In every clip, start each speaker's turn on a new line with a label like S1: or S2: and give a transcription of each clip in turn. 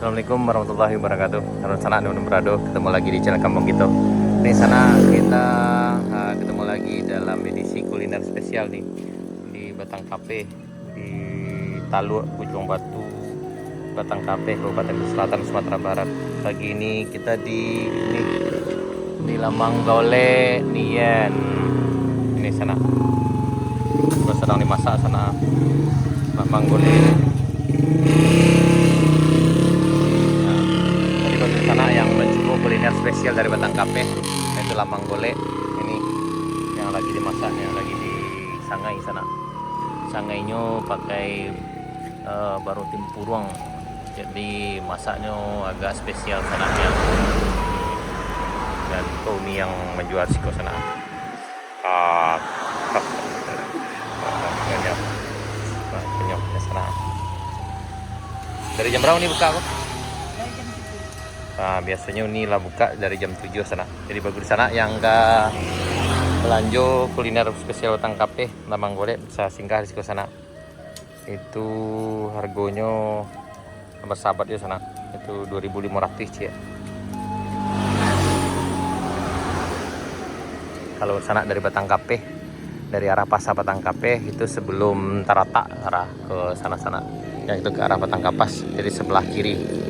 S1: Assalamualaikum warahmatullahi wabarakatuh. Salam sana Nunu Berado, ketemu lagi di channel Kampung Gitu. Di sana kita ketemu lagi dalam edisi kuliner spesial nih di Batang Cafe di Taluk, Ujung Batu, Batang Cafe, Kabupaten Selatan, Sumatera Barat. Pagi ini kita di Lamang Gaule Nien. Ini sana. Sedang dimasak sana Lamang Gaule. Sana yang mencicipi kuliner spesial dari Batang Cafe, yaitu Lamang Gaule. Ini yang lagi dimasak, yang lagi disangai sana. Sangainya pakai baru timpuruang, jadi masaknya agak spesial sananya. Dan ini yang menjual siko sana. Penyok sana. Dari jam berapa nih buka kok? Nah, biasanya Unila buka dari jam 7 sana. Jadi bagus di sana yang enggak belanja kuliner spesial Batang Cafe Lamang Gaule bisa singgah di sana. Itu harganya bersahabat ya sana. Itu 2.500 ya. Kalau sana dari Batang Cafe, dari arah pasar Batang Cafe itu sebelum Tarata arah ke sana-sana. Yang itu ke arah Batang Kapas, jadi sebelah kiri.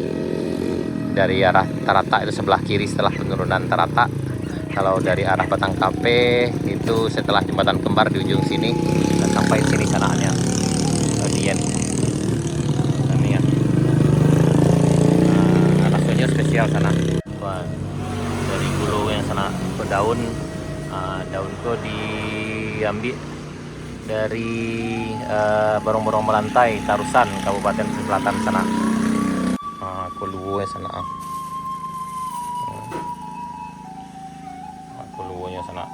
S1: Dari arah Tarata itu sebelah kiri setelah penurunan Tarata. Kalau dari arah Batang Cafe itu setelah jembatan kembar di ujung sini dan sampai sini sanaannya Dien. Ini ya. Rasanya spesial sana. Wah, dari gulu yang sana ke daun, daun itu diambil dari Borong-Borong Melantai, Tarusan, Kabupaten Selatan sana. Kuluwe sana. Kuluwenya sana.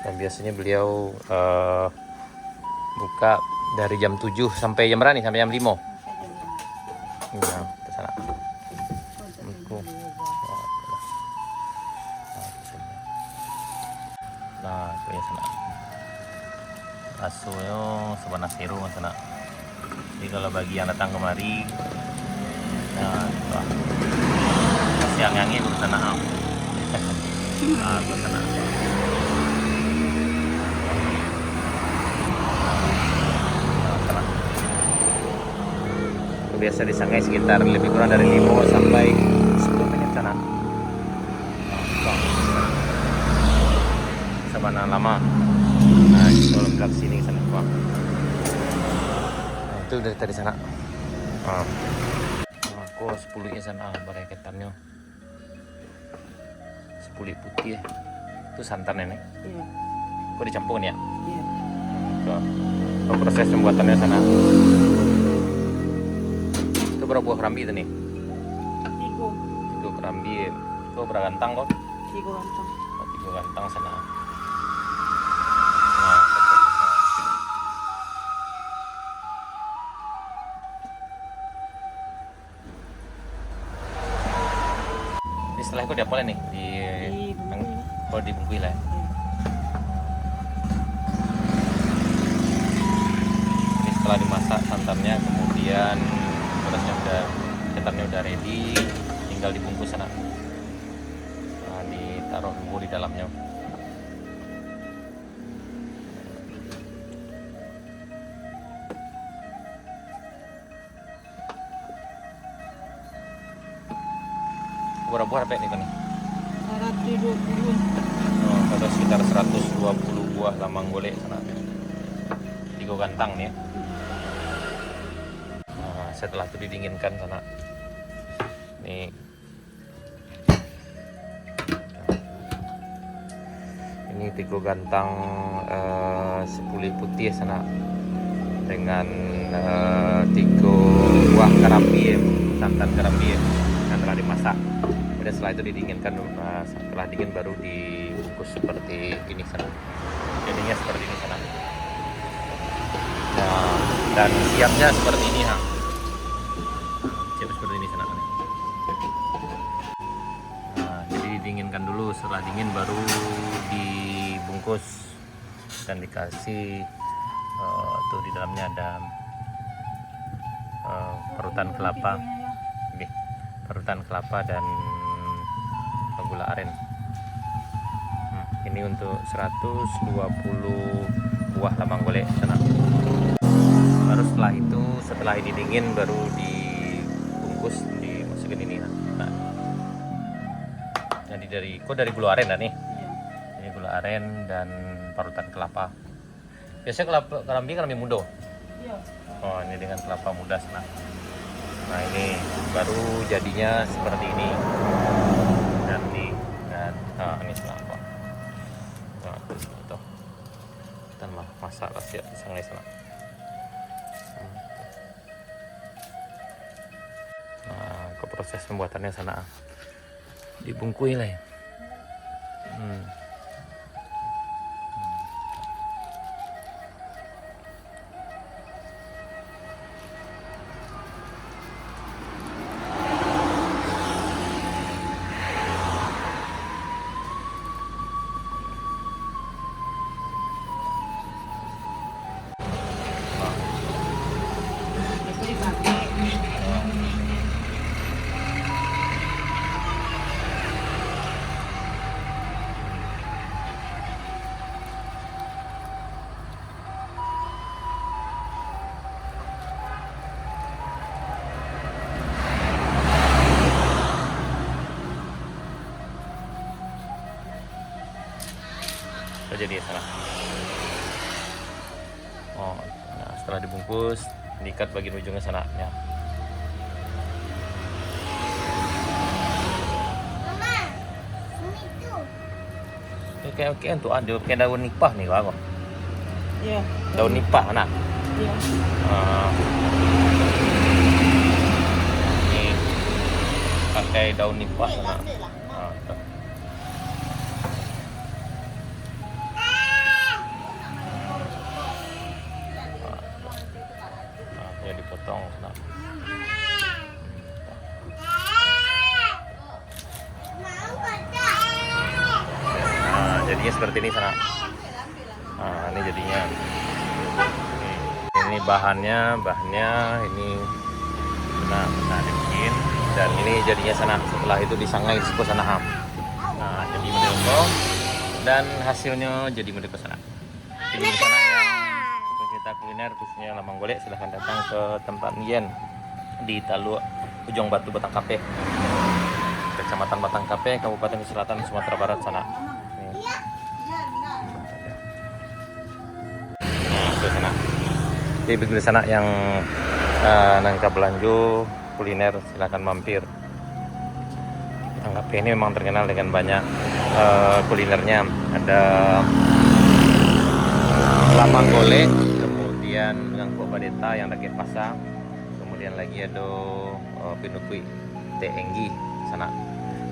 S1: Dan biasanya beliau buka dari jam 7 sampai jam berapa nih? Sampai jam 5. Nah, ke sana. Nah, punya sana. Asunya sebenarnya seru sana. Jadi kalau bagi yang datang kemari, nah, masih angin ke sana. Ke sana. Biasa disangai sekitar lebih kurang dari 5 sampai 10 menit sana. Sabana lama. Nah, kita lengkap sini sana. Nah, itu dari tadi sana. Aku 10-nya sana bareketannya. 10 putih ya. Itu santan nenek. Iya. Kok dicampurin ya? Iya. Proses pembuatannya sana. Itu berapa buah kerambi itu nih? 3 kerambi. Itu berapa gantang kok?
S2: 3 gantang.
S1: 3 gantang sana. Ini setelah itu diapain nih? Dibungkui lah. Ini setelah dimasak santannya, kemudian ketannya udah ready, tinggal dibungkus sana. Nah, ditaruh bumbu di dalamnya. Berapa buah nih kan nih?
S2: 120.
S1: Ada sekitar 120 buah Lamang Gaule sana. 3 gantang nih ya. Nah, setelah itu didinginkan sana. Nih. Ini 3 gantang 10 putih sana. Dengan 3 buah karambi ya, santan karambi ya, yang telah dimasak. Kemudian setelah itu didinginkan, setelah dingin baru dibungkus seperti ini sana. Jadinya seperti ini sana. Nah, dan siapnya seperti ini ha. Siap seperti ini sana. Nah, jadi didinginkan dulu, setelah dingin baru dibungkus dan dikasih tuh di dalamnya ada parutan kelapa. parutan kelapa dan gula aren. Ini untuk 120 buah lamang golek sana. Baru setelah ini dingin baru dibungkus dimasukin ini. Nah, jadi dari gula aren dah nih.
S2: Iya.
S1: Ini gula aren dan parutan kelapa. Biasanya kerambi muda.
S2: Iya.
S1: Oh, ini dengan kelapa muda sana. Nah, ini baru jadinya seperti ini. Nanti ini selapa. Nah, tuh. Kita masak rahasia pisangnya sana. Nah, ke proses pembuatannya sana. Dibungkui lah ya.
S2: Itu dipakai.
S1: Jadi sana. Oh, nah setelah dibungkus, diikat bagian ujungnya sana ya. Oke untuk ada kayak daun nipah nih kok.
S2: Iya.
S1: Daun nipah mana?
S2: Iya.
S1: Ini pakai daun nipah sana. Tuh. Ya dipotong sana. Nah, jadinya seperti ini sana. Nah, ini jadinya. Ini bahannya ini nah dibikin dan ini jadinya sana. Setelah itu disangrai di sana. Nah, jadi model kok dan hasilnya jadi model ke sana. Jadi di sana yang pecinta kuliner khususnya lamang golek silahkan datang ke tempat Nien di Taluk Ujung Batu Batang Kape, Kecamatan Batang Kape, Kabupaten Selatan Sumatera Barat sana. Nah, ke sana. Jadi begitu sana yang nangka belanja kuliner silahkan mampir. Batang Kape ini memang terkenal dengan banyak kulinernya. Ada lamang golek, kemudian ngangkuk badeta yang rakyat pasang, kemudian lagi ada pinukui teenggi sana,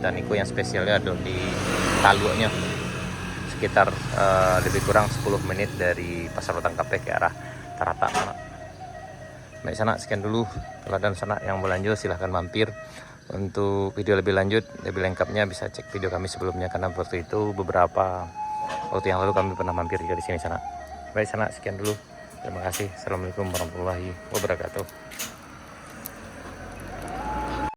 S1: dan itu yang spesialnya ada di taluknya sekitar lebih kurang 10 menit dari Pasar Batang Kape ke arah Tarata sana. Baik sana, sekian dulu teladan sana. Yang berlanjut silahkan mampir. Untuk video lebih lanjut, lebih lengkapnya bisa cek video kami sebelumnya, karena waktu itu beberapa waktu yang lalu kami pernah mampir juga di sini sana. Baik sana, sekian dulu. Terima kasih. Assalamualaikum warahmatullahi wabarakatuh.